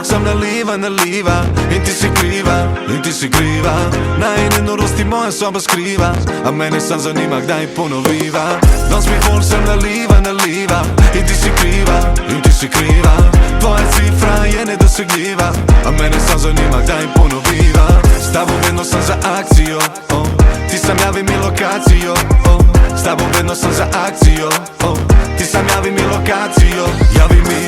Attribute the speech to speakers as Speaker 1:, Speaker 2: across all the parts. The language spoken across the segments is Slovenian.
Speaker 1: folk sam naliva in ti si kriva Najne norosti moja soba skriva A mene sam zanima kdaj ponoviva Danes mi folk sam naliva in ti si kriva Tvoja cifra je nedosegljiva A mene sam zanima kdaj ponoviva S tobom vedno sam za akcijo Ti sam javi mi lokacijo S tobom vedno sam za akcijo Ti sam javi mi lokacijo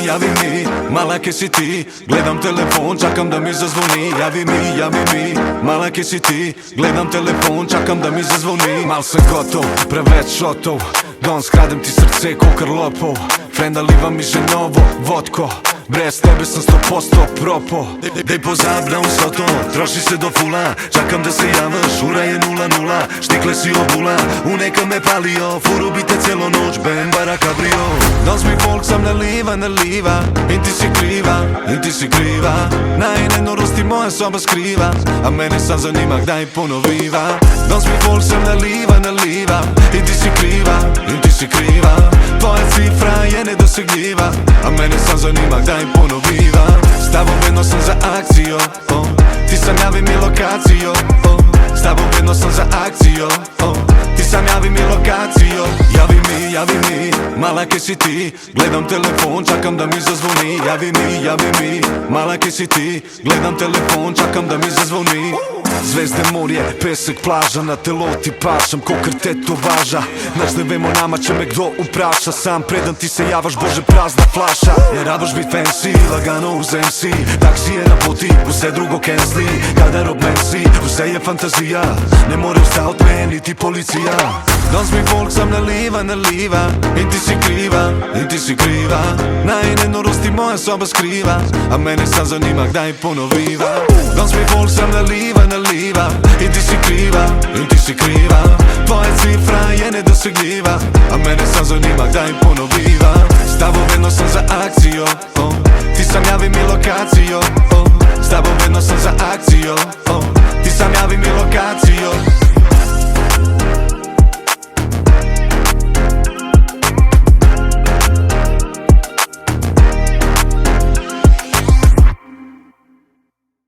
Speaker 1: Javi mi, mala ke si ti Gledam telefon, čakam da mi zazvoni Javi mi, mala ke si ti Gledam telefon, čakam da mi zazvoni Mal sam gotov, preveč šotov Danes kradem ti srce ko krlopov Frenda liva mi že novo, vodko Brez tebe sam 100% propo Dej pozabljam sve to, troši se do fula Čakam da se javaš, ura je 0-0 Štikle si obula, u neka me palio Furu bi te cijelo noć, ben bara kabrio Danes mi folk sam naliva In ti si kriva Najne norosti moja soba skriva A mene sam zanima kdaj ponoviva Danes mi folk sam naliva In ti si kriva Tvoja cifra je nedosegljiva A mene sam zanima kdaj ponoviva S tobom vedno sam za akcijo Ti sam javi mi lokacijo S tobom vedno sam za akcijo Ti sam javi mi lokacijo Javi mi, mala ke si ti Gledam telefon, čakam da mi zazvoni Javi mi, mala ke si ti Gledam telefon, čakam da mi zazvoni Zvezde morje, pesek plaža Na telo ti pašam, ko tetovaža Znaš ne vemo nama će me kdo upraša Sam predan ti se javaš, bože prazna flaša Ne rabaš bit fancy, lagano uzem si Taksi je na poti, vse drugo canceli Kada rob mensi, vse je fantazija Ne more vsta od meni ti policija Danes mi folk sam naliva In ti si kriva Najne norosti moja soba skriva A mene sam zanima kdaj ponoviva Danes mi folk sam naliva In ti si kriva Tvoja cifra je nedosegljiva A mene sam zanima kdaj ponoviva S tobom vedno sam za akcijo Ti sam javi mi lokacijo S tobom vedno sam za akcijo Ti sam javi mi lokacijo